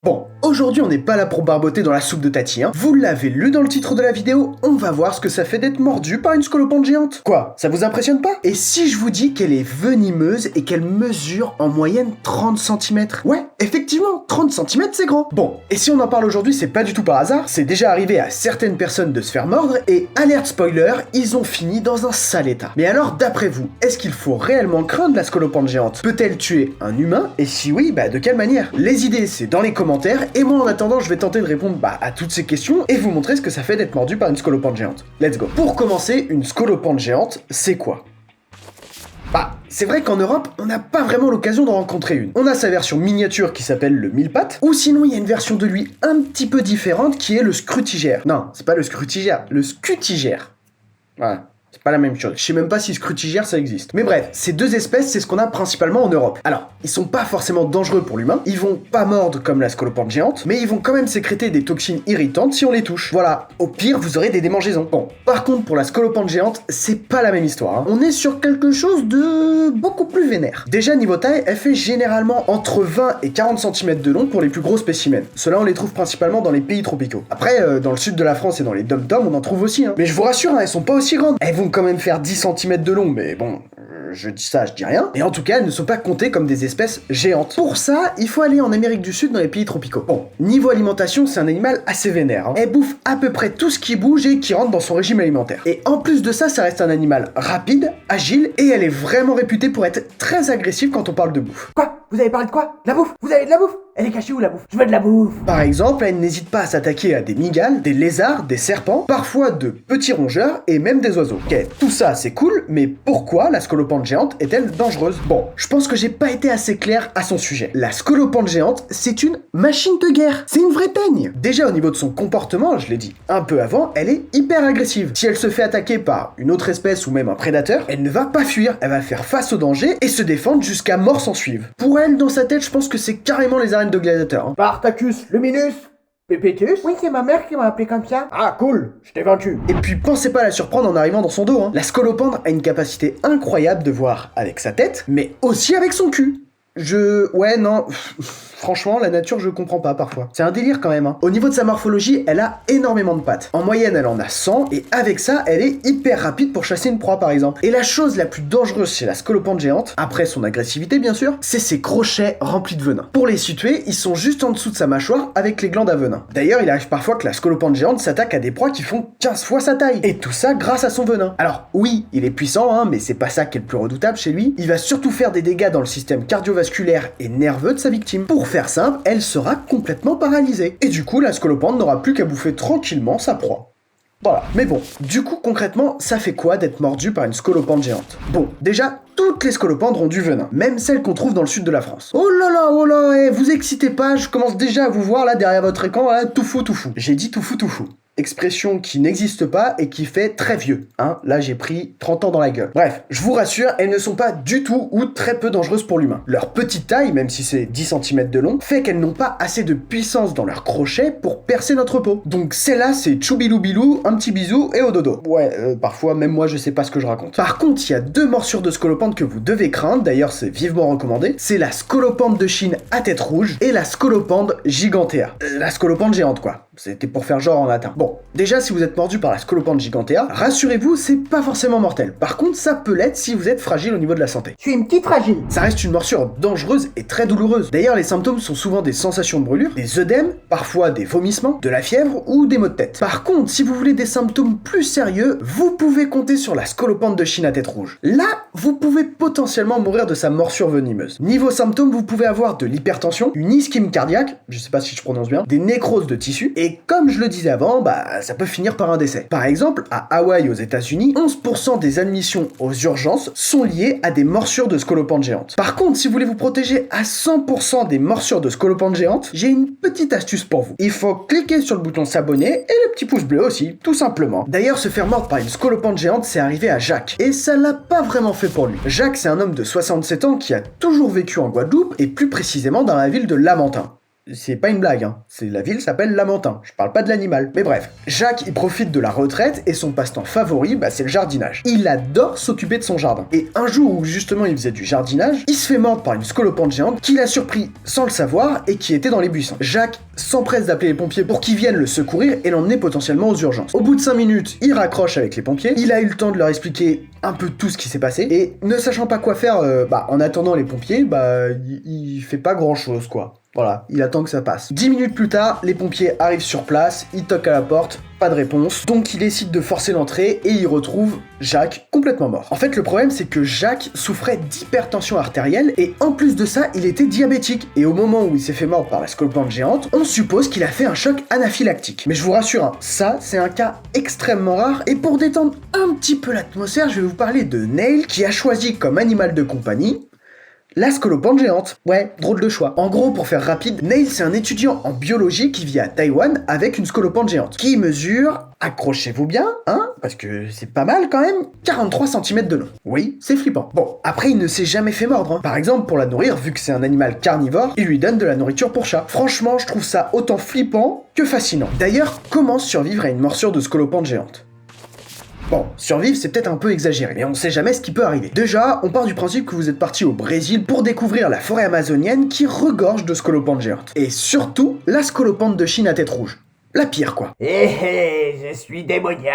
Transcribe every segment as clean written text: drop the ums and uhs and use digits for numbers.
Bon, aujourd'hui on n'est pas là pour barboter dans la soupe de Tati, hein. Vous l'avez lu dans le titre de la vidéo, on va voir ce que ça fait d'être mordu par une scolopendre géante. Quoi, ça vous impressionne pas? Et si je vous dis qu'elle est venimeuse et qu'elle mesure en moyenne 30 cm? Ouais, effectivement, 30 cm c'est grand. Bon, et si on en parle aujourd'hui, c'est pas du tout par hasard, c'est déjà arrivé à certaines personnes de se faire mordre, et alerte spoiler, ils ont fini dans un sale état. Mais alors d'après vous, est-ce qu'il faut réellement craindre la scolopendre géante? Peut-elle tuer un humain? Et si oui, de quelle manière? Les idées c'est dans les commentaires, et moi en attendant je vais tenter de répondre à toutes ces questions et vous montrer ce que ça fait d'être mordu par une scolopendre géante. Let's go. Pour commencer, une scolopendre géante, c'est quoi? C'est vrai qu'en Europe, on n'a pas vraiment l'occasion d'en rencontrer une. On a sa version miniature qui s'appelle le mille-pattes, ou sinon il y a une version de lui un petit peu différente qui est le scrutigère. Non, c'est pas le scrutigère, le scutigère. Voilà. C'est pas la même chose. Je sais même pas si scrutigère ça existe. Mais bref, ces deux espèces, c'est ce qu'on a principalement en Europe. Alors, ils sont pas forcément dangereux pour l'humain, ils vont pas mordre comme la scolopendre géante, mais ils vont quand même sécréter des toxines irritantes si on les touche. Voilà, au pire, vous aurez des démangeaisons. Bon, par contre, pour la scolopendre géante, c'est pas la même histoire, hein. On est sur quelque chose de beaucoup plus vénère. Déjà, niveau taille, elle fait généralement entre 20 et 40 cm de long pour les plus gros spécimens. Ceux-là, on les trouve principalement dans les pays tropicaux. Après, dans le sud de la France et dans les dom-toms, on en trouve aussi, hein. Mais je vous rassure, elles sont pas aussi grandes. Elles vont quand même faire 10 cm de long, mais bon, je dis ça, je dis rien. Et en tout cas, elles ne sont pas comptées comme des espèces géantes. Pour ça, il faut aller en Amérique du Sud, dans les pays tropicaux. Bon, niveau alimentation, c'est un animal assez vénère, hein. Elle bouffe à peu près tout ce qui bouge et qui rentre dans son régime alimentaire. Et en plus de ça, ça reste un animal rapide, agile, et elle est vraiment réputée pour être très agressive quand on parle de bouffe. Quoi? Vous avez parlé de quoi? De la bouffe? Vous avez de la bouffe? Elle est cachée où la bouffe? Je veux de la bouffe! Par exemple, elle n'hésite pas à s'attaquer à des mygales, des lézards, des serpents, parfois de petits rongeurs et même des oiseaux. Ok, tout ça c'est cool, mais pourquoi la scolopendre géante est-elle dangereuse? Bon, je pense que j'ai pas été assez clair à son sujet. La scolopendre géante, c'est une machine de guerre. C'est une vraie teigne. Déjà au niveau de son comportement, je l'ai dit un peu avant, elle est hyper agressive. Si elle se fait attaquer par une autre espèce ou même un prédateur, elle ne va pas fuir, elle va faire face au danger et se défendre jusqu'à mort s'en suive. Pour elle, dans sa tête, je pense que c'est carrément les arènes de gladiateurs, hein. Spartacus, Luminus, Pépitus? Oui, c'est ma mère qui m'a appelé comme ça. Ah, cool, je t'ai vaincu. Et puis pensez pas à la surprendre en arrivant dans son dos, hein. La scolopendre a une capacité incroyable de voir avec sa tête, mais aussi avec son cul. Ouais, non... Franchement, la nature, je comprends pas parfois. C'est un délire quand même, hein. Au niveau de sa morphologie, elle a énormément de pattes. En moyenne, elle en a 100, et avec ça, elle est hyper rapide pour chasser une proie, par exemple. Et la chose la plus dangereuse chez la scolopendre géante, après son agressivité bien sûr, c'est ses crochets remplis de venin. Pour les situer, ils sont juste en dessous de sa mâchoire avec les glandes à venin. D'ailleurs, il arrive parfois que la scolopendre géante s'attaque à des proies qui font 15 fois sa taille. Et tout ça grâce à son venin. Alors oui, il est puissant, hein, mais c'est pas ça qui est le plus redoutable chez lui. Il va surtout faire des dégâts dans le système cardiovasculaire et nerveux de sa victime. Pour faire simple, elle sera complètement paralysée. Et du coup, la scolopendre n'aura plus qu'à bouffer tranquillement sa proie. Voilà. Mais bon, du coup, concrètement, ça fait quoi d'être mordu par une scolopendre géante? Bon, déjà, toutes les scolopendres ont du venin, même celles qu'on trouve dans le sud de la France. Oh là, vous excitez pas, je commence déjà à vous voir là derrière votre écran, là, tout fou. J'ai dit tout fou. Expression qui n'existe pas et qui fait très vieux, hein. Là, j'ai pris 30 ans dans la gueule. Bref, je vous rassure, elles ne sont pas du tout ou très peu dangereuses pour l'humain. Leur petite taille, même si c'est 10 cm de long, fait qu'elles n'ont pas assez de puissance dans leur crochet pour percer notre peau. Donc celle-là, c'est tchoubilou-bilou, un petit bisou et au dodo. Ouais, parfois, même moi, je sais pas ce que je raconte. Par contre, il y a deux morsures de scolopendre que vous devez craindre, d'ailleurs, c'est vivement recommandé. C'est la scolopendre de Chine à tête rouge et la scolopendre gigantea. La scolopendre géante, quoi. C'était pour faire genre en latin. Bon, déjà, si vous êtes mordu par la scolopendre gigantea, rassurez-vous, c'est pas forcément mortel. Par contre, ça peut l'être si vous êtes fragile au niveau de la santé. Je suis une petite fragile. Ça reste une morsure dangereuse et très douloureuse. D'ailleurs, les symptômes sont souvent des sensations de brûlure, des œdèmes, parfois des vomissements, de la fièvre ou des maux de tête. Par contre, si vous voulez des symptômes plus sérieux, vous pouvez compter sur la scolopendre de Chine à tête rouge. Là, vous pouvez potentiellement mourir de sa morsure venimeuse. Niveau symptômes, vous pouvez avoir de l'hypertension, une ischémie cardiaque, je sais pas si je prononce bien, des nécroses de tissu, et comme je le disais avant, ça peut finir par un décès. Par exemple, à Hawaï aux États-Unis, 11% des admissions aux urgences sont liées à des morsures de scolopendre géante. Par contre, si vous voulez vous protéger à 100% des morsures de scolopendre géante, j'ai une petite astuce pour vous. Il faut cliquer sur le bouton s'abonner et le petit pouce bleu aussi, tout simplement. D'ailleurs, se faire mordre par une scolopendre géante, c'est arrivé à Jacques. Et ça l'a pas vraiment fait pour lui. Jacques, c'est un homme de 67 ans qui a toujours vécu en Guadeloupe et plus précisément dans la ville de Lamentin. c'est pas une blague, hein. La ville s'appelle Lamentin, je parle pas de l'animal. Mais bref, Jacques, il profite de la retraite et son passe-temps favori, c'est le jardinage. Il adore s'occuper de son jardin. Et un jour où justement il faisait du jardinage, il se fait mordre par une scolopendre géante qui l'a surpris sans le savoir et qui était dans les buissons. Jacques s'empresse d'appeler les pompiers pour qu'ils viennent le secourir et l'emmener potentiellement aux urgences. Au bout de 5 minutes, il raccroche avec les pompiers, il a eu le temps de leur expliquer un peu tout ce qui s'est passé, et ne sachant pas quoi faire, en attendant les pompiers, il fait pas grand chose, quoi. Voilà, il attend que ça passe. 10 minutes plus tard, les pompiers arrivent sur place, ils toquent à la porte, pas de réponse, donc il décide de forcer l'entrée et il retrouve Jacques complètement mort. En fait, le problème, c'est que Jacques souffrait d'hypertension artérielle et en plus de ça, il était diabétique. Et au moment où il s'est fait mordre par la scolopendre géante, on suppose qu'il a fait un choc anaphylactique. Mais je vous rassure, hein, ça, c'est un cas extrêmement rare et pour détendre un petit peu l'atmosphère, je vais vous parler de Neil qui a choisi comme animal de compagnie la scolopendre géante. Ouais, drôle de choix. En gros, pour faire rapide, Neil, c'est un étudiant en biologie qui vit à Taïwan avec une scolopendre géante, qui mesure, accrochez-vous bien, hein, parce que c'est pas mal quand même, 43 cm de long. Oui, c'est flippant. Bon, après, il ne s'est jamais fait mordre, hein. Par exemple, pour la nourrir, vu que c'est un animal carnivore, il lui donne de la nourriture pour chat. Franchement, je trouve ça autant flippant que fascinant. D'ailleurs, comment survivre à une morsure de scolopendre géante ? Bon, survivre, c'est peut-être un peu exagéré, mais on sait jamais ce qui peut arriver. Déjà, on part du principe que vous êtes parti au Brésil pour découvrir la forêt amazonienne qui regorge de scolopendres géantes. Et surtout, la scolopendre de Chine à tête rouge. La pire, quoi. Je suis démoniaque.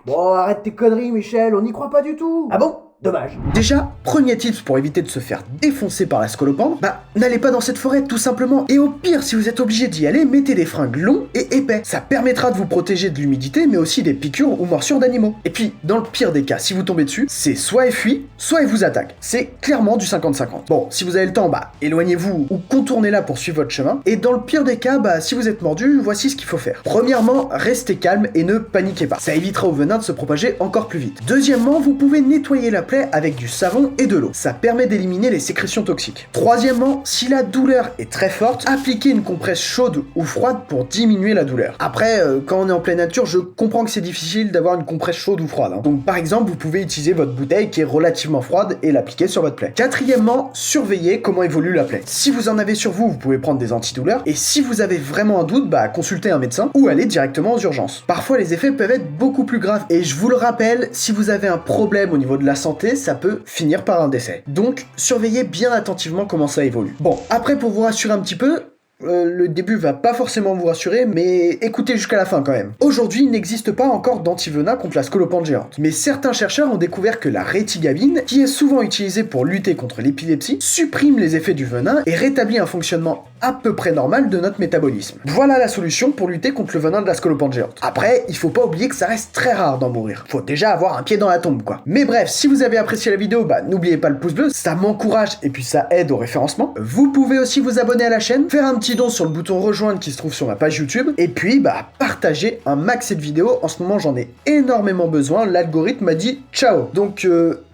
Bon, arrête tes conneries, Michel, on n'y croit pas du tout. Ah bon ? Dommage. Déjà, premier tips pour éviter de se faire défoncer par la scolopendre, n'allez pas dans cette forêt tout simplement. Et au pire, si vous êtes obligé d'y aller, mettez des fringues longs et épais. Ça permettra de vous protéger de l'humidité, mais aussi des piqûres ou morsures d'animaux. Et puis, dans le pire des cas, si vous tombez dessus, c'est soit il fuit, soit il vous attaque. C'est clairement du 50-50. Bon, si vous avez le temps, éloignez-vous ou contournez-la pour suivre votre chemin. Et dans le pire des cas, si vous êtes mordu, voici ce qu'il faut faire. Premièrement, restez calme et ne paniquez pas. Ça évitera au venin de se propager encore plus vite. Deuxièmement, vous pouvez nettoyer la plaie avec du savon et de l'eau. Ça permet d'éliminer les sécrétions toxiques. Troisièmement, si la douleur est très forte, appliquez une compresse chaude ou froide pour diminuer la douleur. Après, quand on est en pleine nature, je comprends que c'est difficile d'avoir une compresse chaude ou froide, hein. Donc par exemple, vous pouvez utiliser votre bouteille qui est relativement froide et l'appliquer sur votre plaie. Quatrièmement, surveillez comment évolue la plaie. Si vous en avez sur vous, vous pouvez prendre des antidouleurs, et si vous avez vraiment un doute, consultez un médecin ou allez directement aux urgences. Parfois, les effets peuvent être beaucoup plus graves, et je vous le rappelle, si vous avez un problème au niveau de la santé, ça peut finir par un décès. Donc, surveillez bien attentivement comment ça évolue. Bon, après, pour vous rassurer un petit peu, le début va pas forcément vous rassurer, mais écoutez jusqu'à la fin quand même. Aujourd'hui, il n'existe pas encore d'antivenin contre la scolopendre géante, mais certains chercheurs ont découvert que la rétigabine, qui est souvent utilisée pour lutter contre l'épilepsie, supprime les effets du venin et rétablit un fonctionnement à peu près normal de notre métabolisme. Voilà la solution pour lutter contre le venin de la scolopendre géante. Après, il faut pas oublier que ça reste très rare d'en mourir. Faut déjà avoir un pied dans la tombe, quoi. Mais bref, si vous avez apprécié la vidéo, n'oubliez pas le pouce bleu, ça m'encourage et puis ça aide au référencement. Vous pouvez aussi vous abonner à la chaîne, faire un petit don sur le bouton rejoindre qui se trouve sur ma page YouTube, et puis partager un max cette vidéo. En ce moment, j'en ai énormément besoin. L'algorithme m'a dit ciao. Donc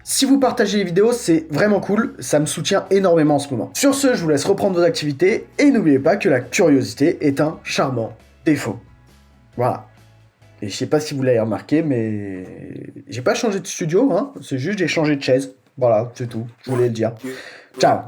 si vous partagez les vidéos, c'est vraiment cool, ça me soutient énormément en ce moment. Sur ce, je vous laisse reprendre vos activités, et n'oubliez pas que la curiosité est un charmant défaut. Voilà. Et je sais pas si vous l'avez remarqué, mais j'ai pas changé de studio, hein, c'est juste j'ai changé de chaise. Voilà, c'est tout, je voulais le dire. Ciao.